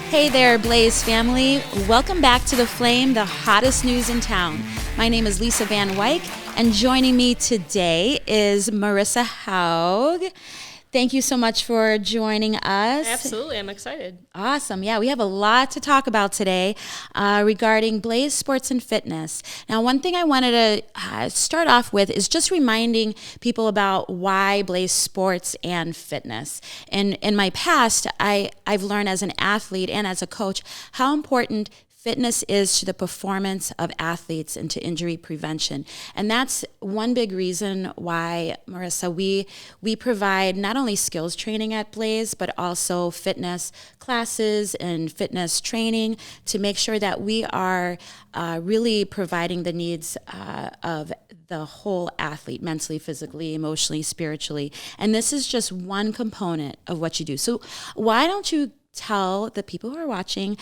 Hey there, Blaze family. Welcome back to The Flame, the hottest news in town. My name is Lisa Van Wyk, and joining me today is Marissa Haug. Thank you so much for joining us. Absolutely, I'm excited. Awesome. Yeah, we have a lot to talk about today regarding Blaze Sports and Fitness. Now, one thing I wanted to start off with is just reminding people about why Blaze Sports and Fitness. In my past, I've learned as an athlete and as a coach how important fitness is to the performance of athletes and to injury prevention. And that's one big reason why, Marissa, we provide not only skills training at Blaze, but also fitness classes and fitness training to make sure that we are really providing the needs of the whole athlete, mentally, physically, emotionally, spiritually. And this is just one component of what you do. So why don't you tell the people who are watching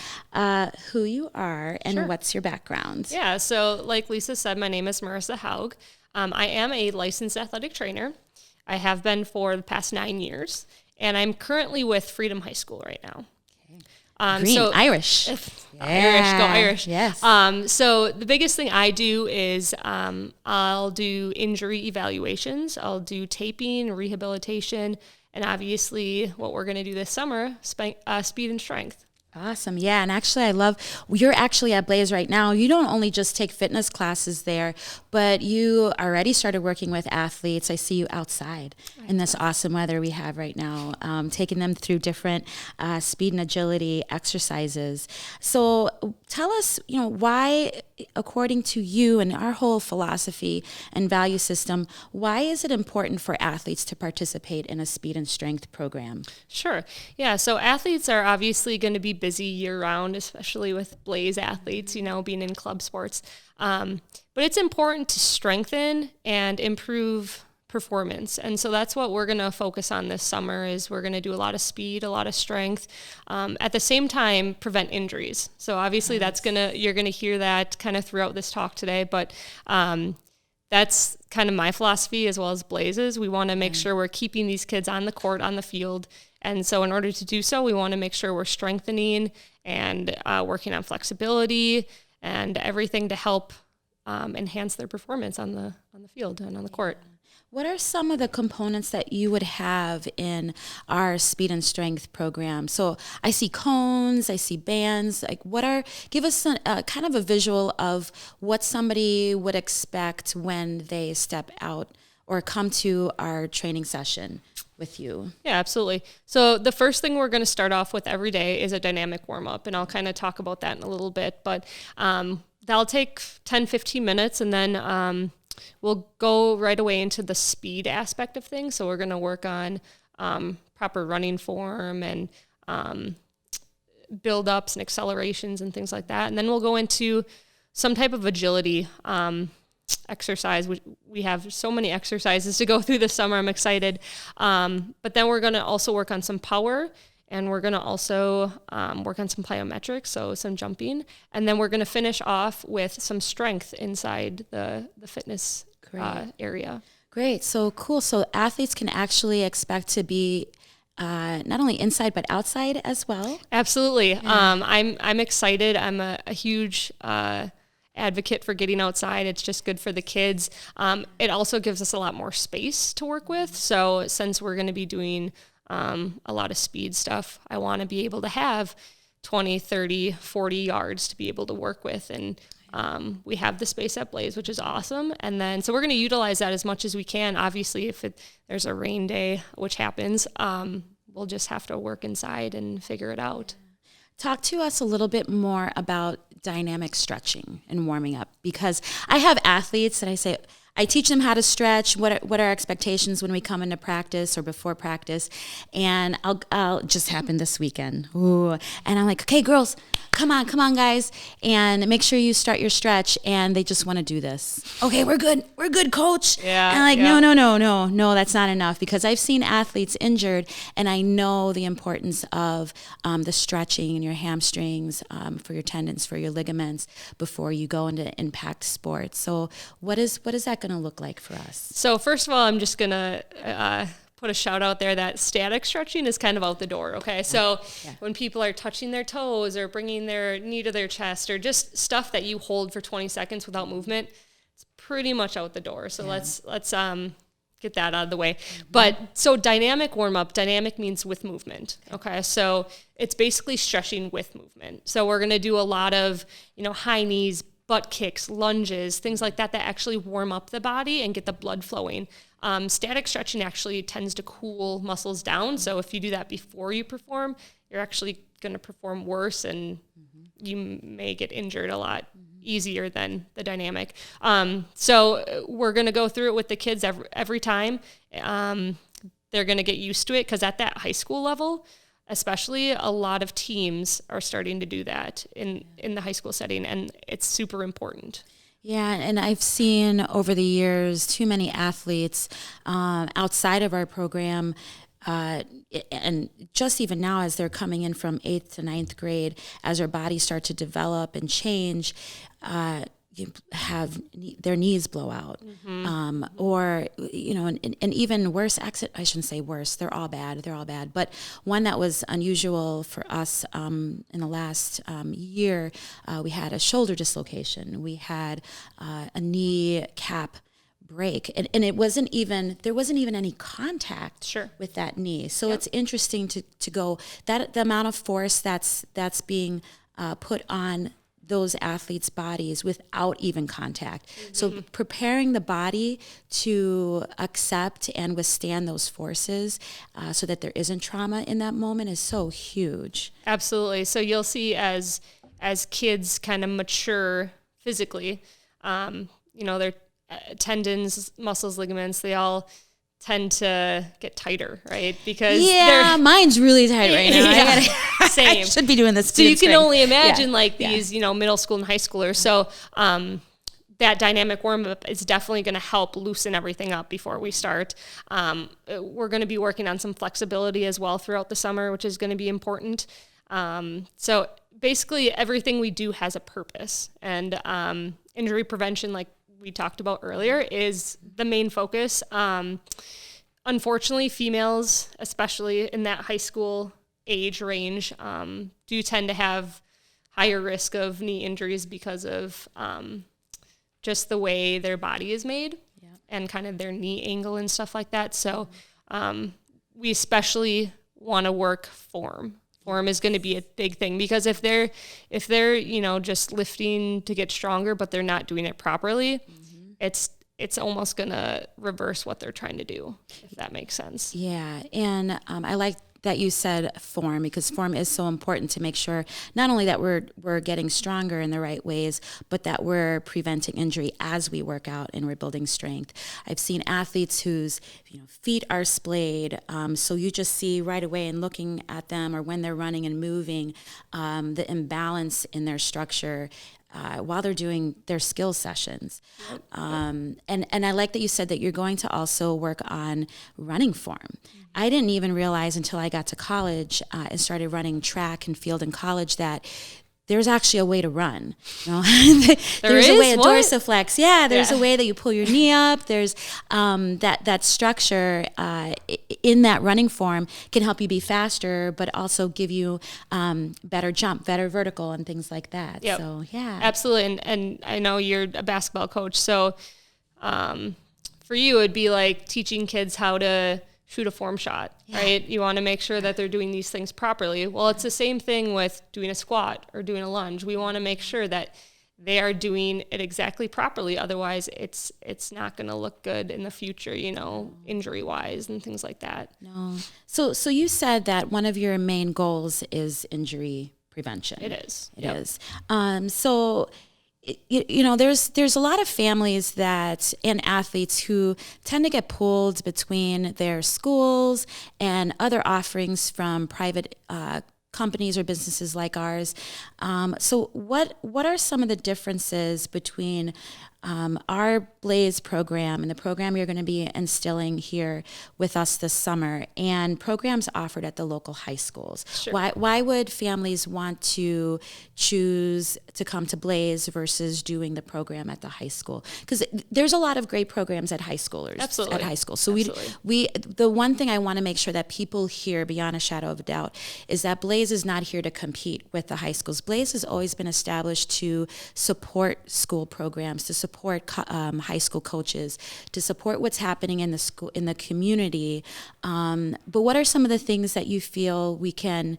who you are and Sure. What's your background? Yeah, so like Lisa said, my name is Marissa Haug. I am a licensed athletic trainer. I have been for the past 9 years, and I'm currently with Freedom High School right now. Green, Irish. Irish, go Irish. Yes. So the biggest thing I do is I'll do injury evaluations. I'll do taping, rehabilitation, and obviously what we're going to do this summer, speed and strength. Awesome. Yeah. And actually, you're actually at Blaze right now. You don't only just take fitness classes there, but you already started working with athletes. I see you outside in this awesome weather we have right now, taking them through different speed and agility exercises. So tell us, why, according to you and our whole philosophy and value system, why is it important for athletes to participate in a speed and strength program? Sure. Yeah. So athletes are obviously going to be busy year round, especially with Blaze athletes, being in club sports. But it's important to strengthen and improve performance. And so that's what we're going to focus on this summer is we're going to do a lot of speed, a lot of strength, at the same time, prevent injuries. So obviously you're going to hear that kind of throughout this talk today, but, that's kind of my philosophy as well as Blaze's. We want to make sure we're keeping these kids on the court, on the field. And so in order to do so, we want to make sure we're strengthening and working on flexibility and everything to help enhance their performance on the field and on the court. What are some of the components that you would have in our speed and strength program? So I see cones, I see bands. Give us kind of a visual of what somebody would expect when they step out or come to our training session with you. Yeah, absolutely. So the first thing we're going to start off with every day is a dynamic warm-up, and I'll kind of talk about that in a little bit. But that'll take 10, 15 minutes, and then we'll go right away into the speed aspect of things. So we're going to work on proper running form and build-ups and accelerations and things like that. And then we'll go into some type of agility exercise. We have so many exercises to go through this summer. I'm excited. But then we're going to also work on some power, and we're going to also work on some plyometrics, so some jumping. And then we're going to finish off with some strength inside the fitness area. Great. So cool. So athletes can actually expect to be not only inside but outside as well. Absolutely. Yeah. I'm excited. I'm a huge advocate for getting outside. It's just good for the kids. It also gives us a lot more space to work with. So since we're going to be doing a lot of speed stuff, I want to be able to have 20, 30, 40 yards to be able to work with. And we have the space at Blaze, which is awesome. And then, so we're going to utilize that as much as we can. Obviously, if there's a rain day, which happens, we'll just have to work inside and figure it out. Talk to us a little bit more about dynamic stretching and warming up, because I have athletes that I teach them how to stretch, what are expectations when we come into practice or before practice, and I'll just happened this weekend. Ooh, and I'm like, okay, girls, come on, guys, and make sure you start your stretch, and they just want to do this. Okay, we're good, coach. Yeah. And I'm like, no, that's not enough, because I've seen athletes injured, and I know the importance of the stretching in your hamstrings, for your tendons, for your ligaments before you go into impact sports. So what is that going going to look like for us? So first of all, I'm just going to put a shout out there that static stretching is kind of out the door. Okay. So when people are touching their toes or bringing their knee to their chest or just stuff that you hold for 20 seconds without movement, it's pretty much out the door. So let's get that out of the way. Mm-hmm. But so dynamic warm up, dynamic means with movement. Okay. So it's basically stretching with movement. So we're going to do a lot of, high knees, butt kicks, lunges, things like that actually warm up the body and get the blood flowing. Static stretching actually tends to cool muscles down. So if you do that before you perform, you're actually going to perform worse and you may get injured a lot easier than the dynamic. So we're going to go through it with the kids every time. They're going to get used to it because at that high school level, especially, a lot of teams are starting to do that in the high school setting, and it's super important. Yeah, and I've seen over the years too many athletes outside of our program, and just even now as they're coming in from 8th to 9th grade, as their bodies start to develop and change, you have their knees blow out, or and even worse accident. I shouldn't say worse. They're all bad. But one that was unusual for us in the last year, we had a shoulder dislocation. We had a knee cap break, and it wasn't even any contact with that knee. So it's interesting to go that the amount of force that's being put on those athletes' bodies without even contact. So preparing the body to accept and withstand those forces so that there isn't trauma in that moment is so huge. Absolutely. So you'll see as kids kind of mature physically, their tendons, muscles, ligaments, they all tend to get tighter, right? Because mine's really tight right now. Yeah, same. I should be doing this. So you can only imagine these, middle school and high schoolers. So that dynamic warm up is definitely going to help loosen everything up before we start. We're going to be working on some flexibility as well throughout the summer, which is going to be important. So basically everything we do has a purpose, and injury prevention, like we talked about earlier, is the main focus. Unfortunately, females, especially in that high school age range, do tend to have higher risk of knee injuries because of just the way their body is made and kind of their knee angle and stuff like that. So we especially want to work form. Form is going to be a big thing, because if they're just lifting to get stronger but they're not doing it properly, it's almost going to reverse what they're trying to do, if that makes sense. Yeah, and I like that you said form, because form is so important to make sure not only that we're getting stronger in the right ways, but that we're preventing injury as we work out and we're building strength. I've seen athletes whose feet are splayed, so you just see right away in looking at them or when they're running and moving, the imbalance in their structure while they're doing their skill sessions. And I like that you said that you're going to also work on running form. I didn't even realize until I got to college and started running track and field in college that there's actually a way to run. There's a way to dorsiflex. Yeah, there's a way that you pull your knee up. There's that structure in that running form can help you be faster, but also give you better jump, better vertical, and things like that. Yep. So yeah, absolutely. And I know you're a basketball coach, so for you it'd be like teaching kids how to shoot a form shot, right? You want to make sure that they're doing these things properly. Well, it's the same thing with doing a squat or doing a lunge. We want to make sure that they are doing it exactly properly. Otherwise, it's not going to look good in the future, injury-wise and things like that. No. So you said that one of your main goals is injury prevention. It is. It is. So there's a lot of families and athletes who tend to get pulled between their schools and other offerings from private companies or businesses like ours. So what are some of the differences between our Blaze program and the program you're going to be instilling here with us this summer, and programs offered at the local high schools. Sure. Why would families want to choose to come to Blaze versus doing the program at the high school? Because there's a lot of great programs at high schoolers. Absolutely. At high school. So Absolutely. we the one thing I want to make sure that people hear beyond a shadow of a doubt is that Blaze is not here to compete with the high schools. Blaze has always been established to support school programs, to support high school coaches, to support what's happening in the school, in the community. But what are some of the things that you feel we can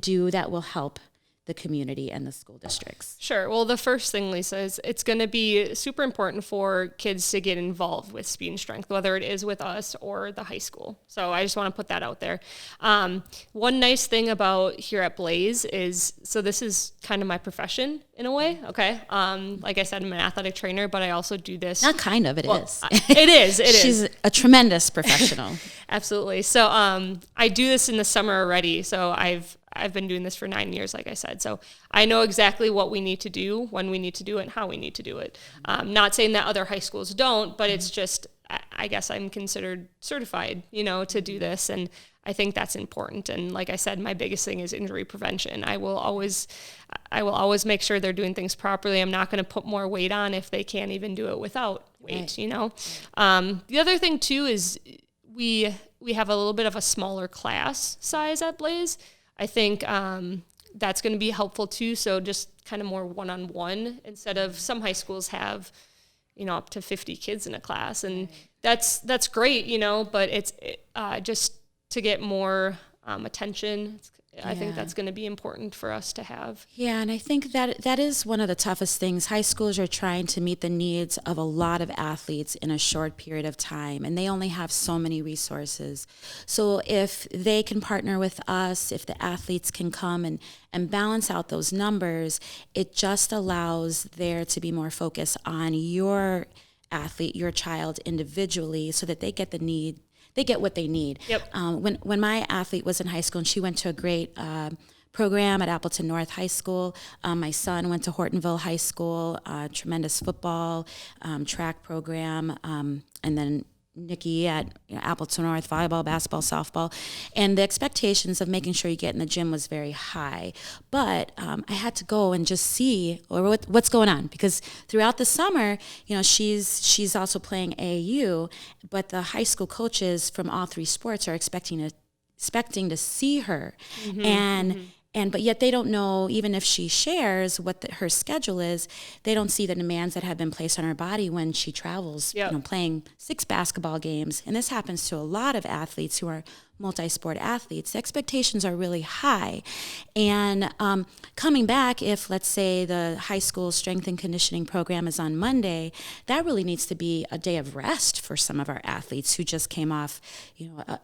do that will help the community and the school districts? Sure. Well, the first thing, Lisa, is it's going to be super important for kids to get involved with speed and strength, whether it is with us or the high school. So I just want to put that out there. One nice thing about here at Blaze is, so this is kind of my profession in a way. Okay. Like I said, I'm an athletic trainer, but I also do this. Not kind of, it is. It is. It is. She's a tremendous professional. Absolutely. So I do this in the summer already. So I've been doing this for 9 years, like I said. So I know exactly what we need to do, when we need to do it, and how we need to do it. Not saying that other high schools don't, but it's just, I guess I'm considered certified, to do this. And I think that's important. And like I said, my biggest thing is injury prevention. I will always make sure they're doing things properly. I'm not going to put more weight on if they can't even do it without weight, The other thing too is we have a little bit of a smaller class size at Blaze. I think that's going to be helpful too. So just kind of more one-on-one instead of some high schools have, up to 50 kids in a class, and that's great, but it's just to get more attention. I think that's going to be important for us to have. Yeah, and I think that is one of the toughest things. High schools are trying to meet the needs of a lot of athletes in a short period of time, and they only have so many resources. So if they can partner with us, if the athletes can come and balance out those numbers, it just allows there to be more focus on your athlete, your child individually, so that they get what they need. Yep. When my athlete was in high school and she went to a great program at Appleton North High School, my son went to Hortonville High School, tremendous football, track program, and then Nikki at Appleton North, volleyball, basketball, softball, and the expectations of making sure you get in the gym was very high. But I had to go and just see what's going on, because throughout the summer, she's also playing AAU, but the high school coaches from all three sports are expecting to see her, but yet they don't know, even if she shares what her schedule is, they don't see the demands that have been placed on her body when she travels, playing 6 basketball games. And this happens to a lot of athletes who are multi-sport athletes. The expectations are really high. And coming back, if let's say the high school strength and conditioning program is on Monday, that really needs to be a day of rest for some of our athletes who just came off,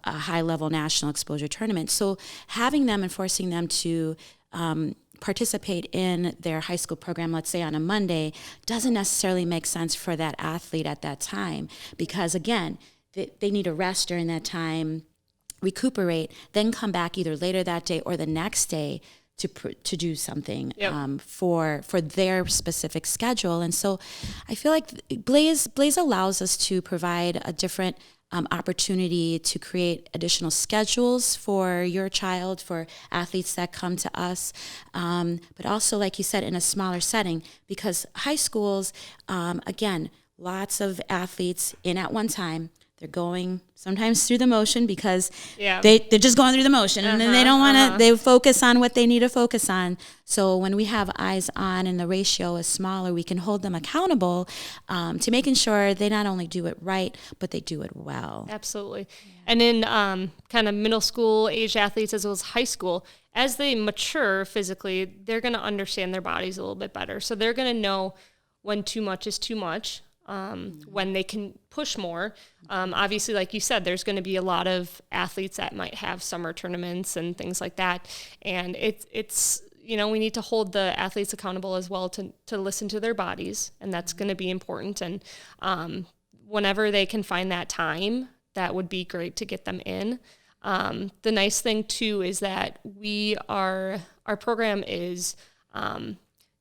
a high-level national exposure tournament. So having them and forcing them to participate in their high school program, let's say on a Monday, doesn't necessarily make sense for that athlete at that time, because again, they need a rest during that time, recuperate, then come back either later that day or the next day to do something for their specific schedule. And so I feel like Blaze allows us to provide a different opportunity to create additional schedules for your child, for athletes that come to us, but also, like you said, in a smaller setting, because high schools, again, lots of athletes in at one time. They're going sometimes through the motion because they're just going through the motion, and then they don't want to, they focus on what they need to focus on. So when we have eyes on and the ratio is smaller, we can hold them accountable to making sure they not only do it right, but they do it well. Absolutely. And in kind of middle school age athletes as well as high school, as they mature physically, they're going to understand their bodies a little bit better. So they're going to know when too much is too much. When they can push more. Obviously, like you said, there's going to be a lot of athletes that might have summer tournaments and things like that. And it's we need to hold the athletes accountable as well to listen to their bodies, and that's going to be important. And whenever they can find that time, that would be great to get them in. The nice thing, too, is that our program is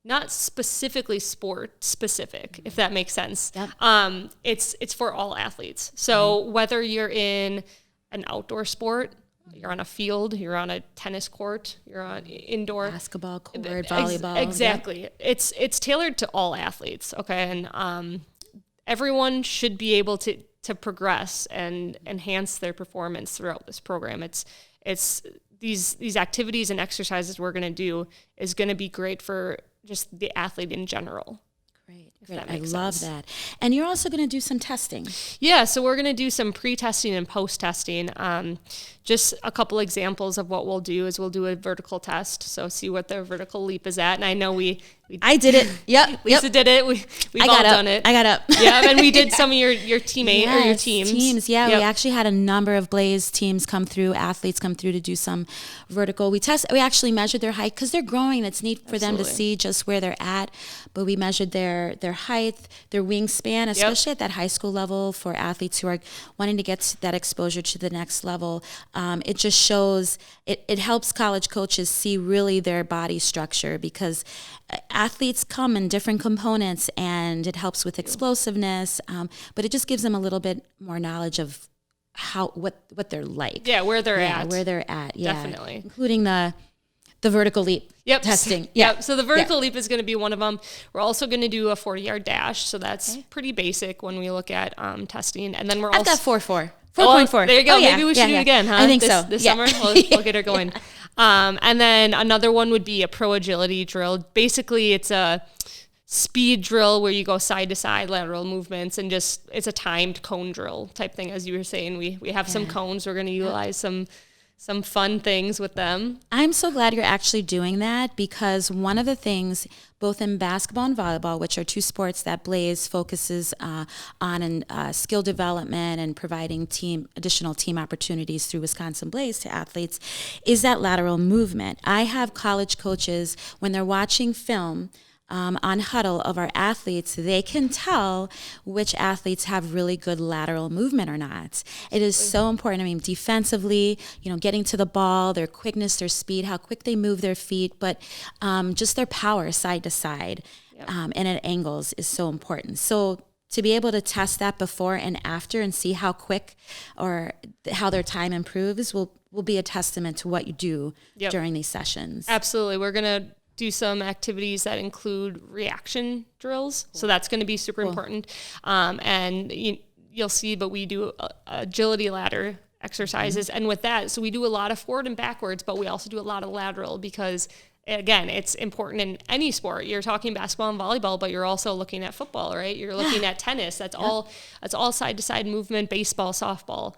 not specifically sport specific, if that makes sense. Yep. It's for all athletes. So whether you're in an outdoor sport, you're on a field, you're on a tennis court, you're on indoor basketball court, volleyball. Exactly. Yep. It's tailored to all athletes. Okay. And everyone should be able to progress and enhance their performance throughout this program. It's these activities and exercises we're going to do is going to be great for just the athlete in general. Great. I love that. And you're also going to do some testing. Yeah, so we're going to do some pre-testing and post-testing. Just a couple examples of what we'll do is we'll do a vertical test, so see what the vertical leap is at. And I know I did it. Yep. Lisa did it. We've all done it. I got up. Yeah, and we did some of your teammate or your teams. Yeah, yep. We actually had a number of Blaze teams athletes come through to do some vertical. We actually measured their height because they're growing. It's neat for them to see just where they're at. But we measured their height, their wingspan, especially at that high school level for athletes who are wanting to get that exposure to the next level. It just shows, it helps college coaches see really their body structure because athletes come in different components and it helps with explosiveness, but it just gives them a little bit more knowledge of what they're like. Yeah, where they're at. Where they're at, yeah. Definitely. Including the vertical leap testing. Yep. So the vertical leap is going to be one of them. We're also going to do a 40-yard dash. So that's pretty basic when we look at testing. And then I've got 4.4. 4.4. There you go. Maybe we should do it again, huh? I think so. This summer, we'll get her going. And then another one would be a pro agility drill. Basically, it's a speed drill where you go side to side lateral movements and just it's a timed cone drill type thing. As you were saying, we have some cones. We're going to utilize some fun things with them. I'm so glad you're actually doing that because one of the things, both in basketball and volleyball, which are two sports that Blaze focuses on in skill development and providing additional team opportunities through Wisconsin Blaze to athletes, is that lateral movement. I have college coaches, when they're watching film, on huddle of our athletes, they can tell which athletes have really good lateral movement or not. It is so important. I mean, defensively, getting to the ball, their quickness, their speed, how quick they move their feet, but just their power side to side and at angles is so important. So to be able to test that before and after and see how quick or how their time improves will be a testament to what you do during these sessions. Absolutely. We're going to do some activities that include reaction drills. So that's going to be super important. And you'll see, but we do agility ladder exercises. And with that, so we do a lot of forward and backwards, but we also do a lot of lateral because again, it's important in any sport. You're talking basketball and volleyball, but you're also looking at football, right? You're looking at tennis. That's all side to side movement, baseball, softball.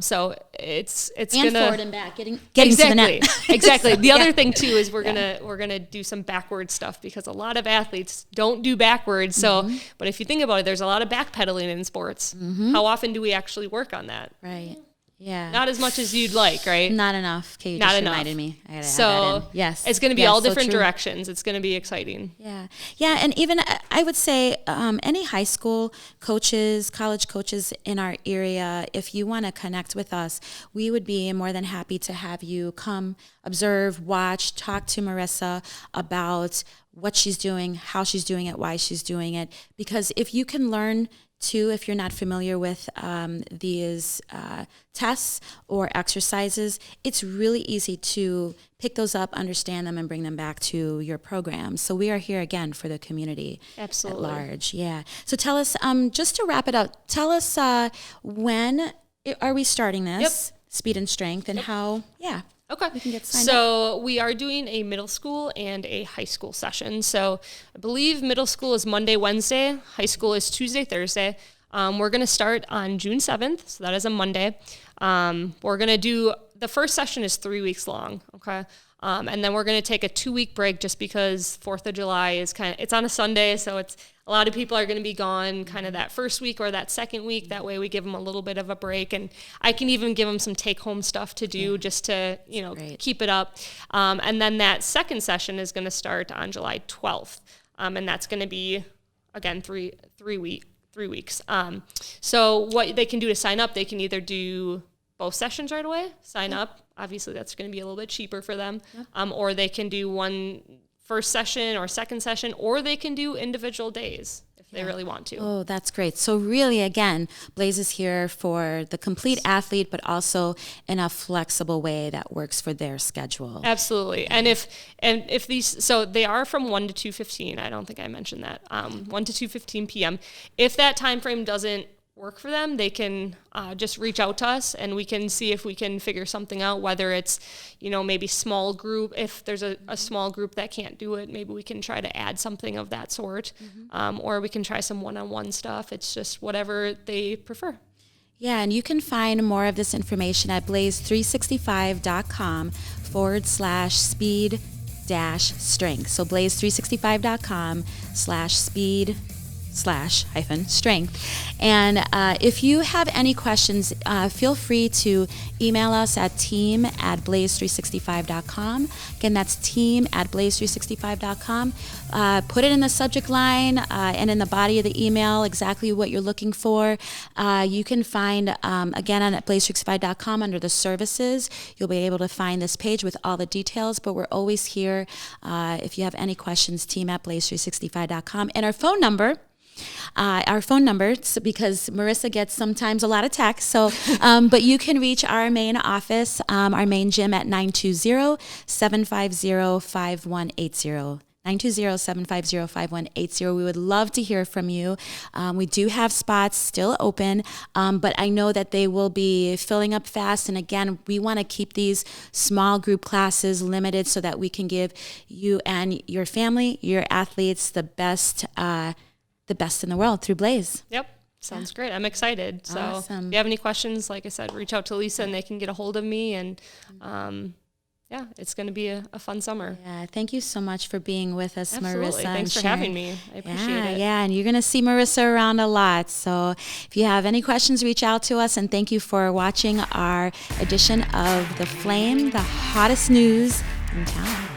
So it's and gonna forward and back, getting to the net. Exactly. The other thing too is we're gonna do some backward stuff because a lot of athletes don't do backwards. So, but if you think about it, there's a lot of backpedaling in sports. How often do we actually work on that? Right. Yeah. Not as much as you'd like, right? Not enough. Okay, you Not just enough. Reminded me. I gotta so have that in. Yes. It's going to be all different directions. It's going to be exciting. Yeah. Yeah. And even I would say any high school coaches, college coaches in our area, if you want to connect with us, we would be more than happy to have you come observe, watch, talk to Marissa about what she's doing, how she's doing it, why she's doing it. Because if you can learn too, if you're not familiar with these tests or exercises, it's really easy to pick those up, understand them, and bring them back to your program. So we are here again for the community at large. Yeah. So tell us, just to wrap it up, tell us when are we starting this? Speed and Strength, and how, Okay. we can get signed up. We are doing a middle school and a high school session. So I believe middle school is Monday, Wednesday. High school is Tuesday, Thursday. We're going to start on June 7th. So that is a Monday. We're going to do, the first session is 3 weeks long. Okay. And then we're going to take a 2-week break just because 4th of July is it's on a Sunday. So it's, a lot of people are going to be gone kind of that first week or that second week. That way we give them a little bit of a break, and I can even give them some take-home stuff to do just to, keep it up. And then that second session is going to start on July 12th. And that's going to be, again, three weeks. So what they can do to sign up, they can either do both sessions right away, sign up. Obviously, that's going to be a little bit cheaper for them. Or they can do one first session or second session, or they can do individual days if they really want to. Oh, that's great. So really, again, Blaze is here for the complete athlete, but also in a flexible way that works for their schedule. Absolutely. And if these, so they are from 1 to 2:15. I don't think I mentioned that. 1 to 2:15 p.m. If that time frame doesn't work for them, they can just reach out to us, and we can see if we can figure something out, whether it's, maybe small group. If there's a small group that can't do it, maybe we can try to add something of that sort, or we can try some one-on-one stuff. It's just whatever they prefer. Yeah, and you can find more of this information at blaze365.com/speed-strength. So blaze365.com/speed/strength. And if you have any questions, feel free to email us at team@blaze365.com. Again, that's team@blaze365.com. Put it in the subject line and in the body of the email exactly what you're looking for. You can find, again, at blaze365.com under the services, you'll be able to find this page with all the details, but we're always here. If you have any questions, team@blaze365.com. And our phone number, because Marissa gets sometimes a lot of texts, so but you can reach our main office, our main gym at 920-750-5180. 920-750-5180. We would love to hear from you. We do have spots still open, but I know that they will be filling up fast. And again, we want to keep these small group classes limited so that we can give you and your family, your athletes, the best in the world through Blaze. Yep. Sounds great. I'm excited. So Awesome. if you have any questions, like I said, reach out to Lisa and they can get a hold of me. And yeah, it's going to be a fun summer. Yeah, thank you so much for being with us, Absolutely. Marissa. Thanks for having me. I appreciate it. Yeah, and you're going to see Marissa around a lot. So if you have any questions, reach out to us. And thank you for watching our edition of The Flame, the hottest news in town.